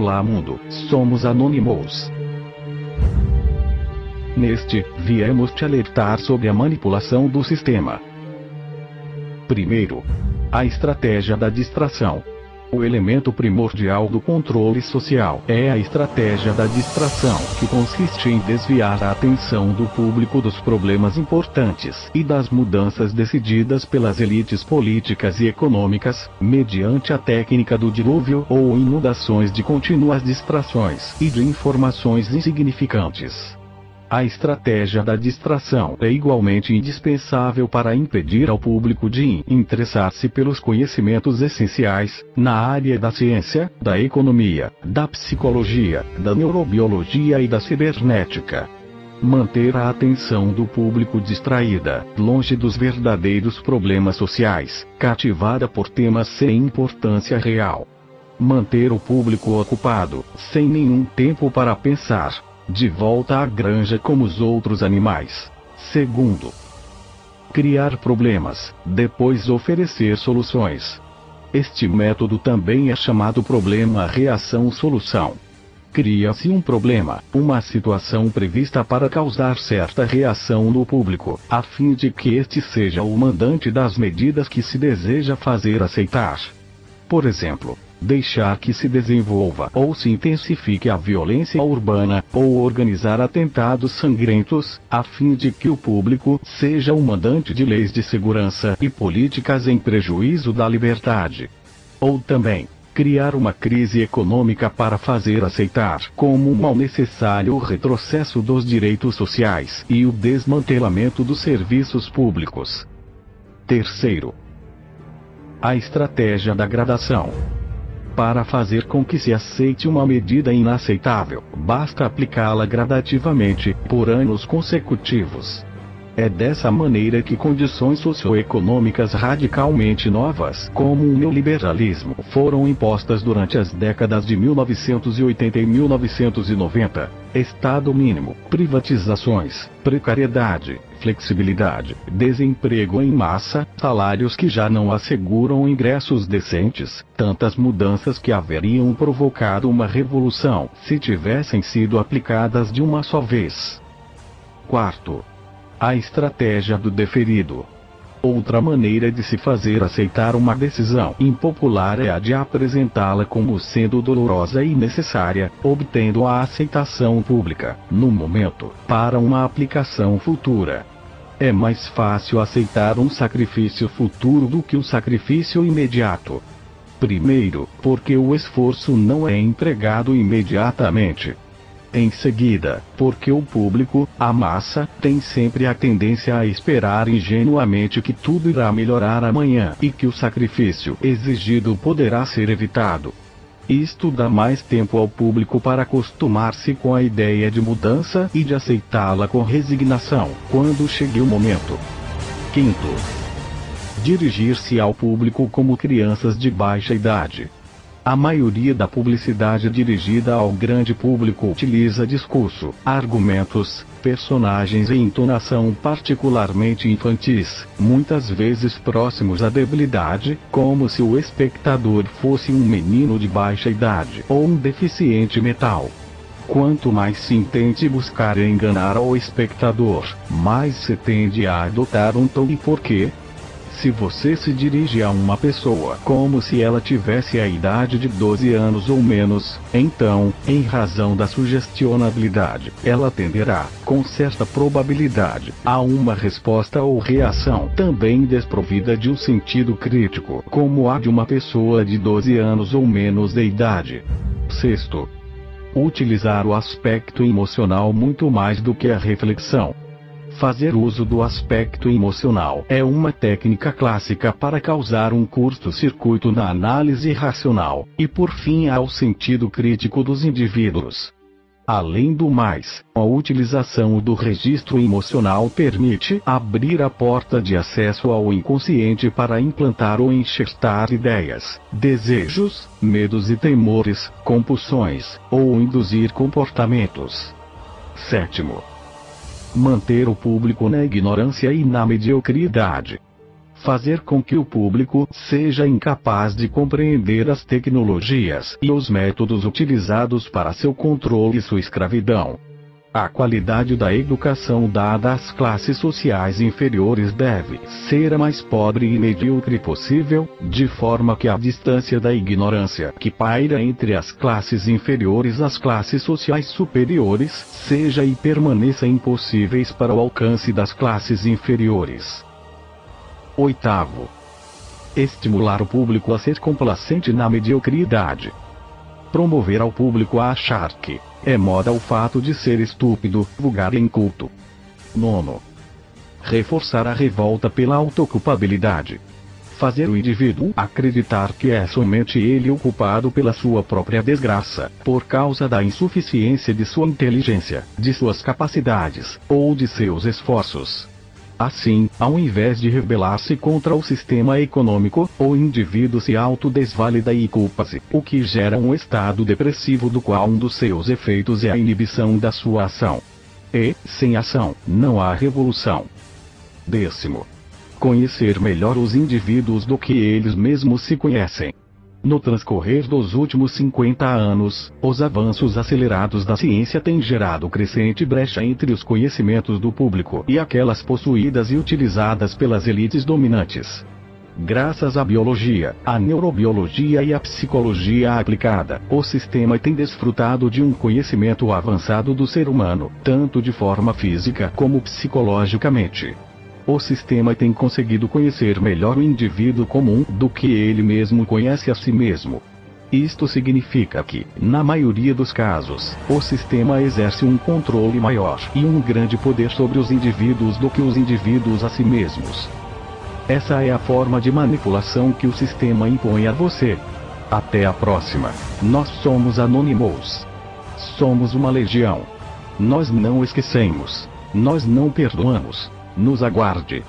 Olá mundo, somos Anonymous. Neste, viemos te alertar sobre a manipulação do sistema. Primeiro, a estratégia da distração. O elemento primordial do controle social é a estratégia da distração, que consiste em desviar a atenção do público dos problemas importantes e das mudanças decididas pelas elites políticas e econômicas, mediante a técnica do dilúvio ou inundações de contínuas distrações e de informações insignificantes. A estratégia da distração é igualmente indispensável para impedir ao público de interessar-se pelos conhecimentos essenciais, na área da ciência, da economia, da psicologia, da neurobiologia e da cibernética. Manter a atenção do público distraída, longe dos verdadeiros problemas sociais, cativada por temas sem importância real. Manter o público ocupado, sem nenhum tempo para pensar. De volta à granja como os outros animais. Segundo, criar problemas, depois oferecer soluções. Este método também é chamado problema-reação-solução. Cria-se um problema, uma situação prevista para causar certa reação no público, a fim de que este seja o mandante das medidas que se deseja fazer aceitar. Por exemplo, deixar que se desenvolva ou se intensifique a violência urbana, ou organizar atentados sangrentos, a fim de que o público seja o mandante de leis de segurança e políticas em prejuízo da liberdade. Ou também, criar uma crise econômica para fazer aceitar como um mal necessário o retrocesso dos direitos sociais e o desmantelamento dos serviços públicos. Terceiro, a estratégia da gradação. Para fazer com que se aceite uma medida inaceitável, basta aplicá-la gradativamente, por anos consecutivos. É dessa maneira que condições socioeconômicas radicalmente novas, como o neoliberalismo, foram impostas durante as décadas de 1980 e 1990. Estado mínimo, privatizações, precariedade, flexibilidade, desemprego em massa, salários que já não asseguram ingressos decentes, tantas mudanças que haveriam provocado uma revolução, se tivessem sido aplicadas de uma só vez. Quarto, a estratégia do deferido. Outra maneira de se fazer aceitar uma decisão impopular é a de apresentá-la como sendo dolorosa e necessária, obtendo a aceitação pública, no momento, para uma aplicação futura. É mais fácil aceitar um sacrifício futuro do que um sacrifício imediato. Primeiro, porque o esforço não é empregado imediatamente. Em seguida, porque o público, a massa, tem sempre a tendência a esperar ingenuamente que tudo irá melhorar amanhã e que o sacrifício exigido poderá ser evitado. Isto dá mais tempo ao público para acostumar-se com a ideia de mudança e de aceitá-la com resignação, quando chegue o momento. Quinto, dirigir-se ao público como crianças de baixa idade. A maioria da publicidade dirigida ao grande público utiliza discurso, argumentos, personagens e entonação particularmente infantis, muitas vezes próximos à debilidade, como se o espectador fosse um menino de baixa idade ou um deficiente mental. Quanto mais se intente buscar enganar ao espectador, mais se tende a adotar um tom e porquê. Se você se dirige a uma pessoa como se ela tivesse a idade de 12 anos ou menos, então, em razão da sugestionabilidade, ela tenderá, com certa probabilidade, a uma resposta ou reação também desprovida de um sentido crítico, como a de uma pessoa de 12 anos ou menos de idade. Sexto, utilizar o aspecto emocional muito mais do que a reflexão. Fazer uso do aspecto emocional é uma técnica clássica para causar um curto-circuito na análise racional, e por fim ao sentido crítico dos indivíduos. Além do mais, a utilização do registro emocional permite abrir a porta de acesso ao inconsciente para implantar ou enxertar ideias, desejos, medos e temores, compulsões, ou induzir comportamentos. Sétimo, manter o público na ignorância e na mediocridade. fazer com que o público seja incapaz de compreender as tecnologias e os métodos utilizados para seu controle e sua escravidão. A qualidade da educação dada às classes sociais inferiores deve ser a mais pobre e medíocre possível, de forma que a distância da ignorância que paira entre as classes inferiores às classes sociais superiores seja e permaneça impossíveis para o alcance das classes inferiores. Oitavo. Estimular o público a ser complacente na mediocridade. Promover ao público a achar que é moda o fato de ser estúpido, vulgar e inculto. Nono. Reforçar a revolta pela autoculpabilidade. Fazer o indivíduo acreditar que é somente ele o culpado pela sua própria desgraça, por causa da insuficiência de sua inteligência, de suas capacidades, ou de seus esforços. Assim, ao invés de rebelar-se contra o sistema econômico, o indivíduo se autodesvalida e culpa-se, o que gera um estado depressivo do qual um dos seus efeitos é a inibição da sua ação. E, sem ação, não há revolução. 10º. Conhecer melhor os indivíduos do que eles mesmos se conhecem. No transcorrer dos últimos 50 anos, os avanços acelerados da ciência têm gerado crescente brecha entre os conhecimentos do público e aquelas possuídas e utilizadas pelas elites dominantes. Graças à biologia, à neurobiologia e à psicologia aplicada, o sistema tem desfrutado de um conhecimento avançado do ser humano, tanto de forma física como psicologicamente. O sistema tem conseguido conhecer melhor o indivíduo comum do que ele mesmo conhece a si mesmo. Isto significa que, na maioria dos casos, o sistema exerce um controle maior e um grande poder sobre os indivíduos do que os indivíduos a si mesmos. Essa é a forma de manipulação que o sistema impõe a você. Até a próxima. Nós somos Anonymous. Somos uma legião. Nós não esquecemos. Nós não perdoamos. Nos aguarde.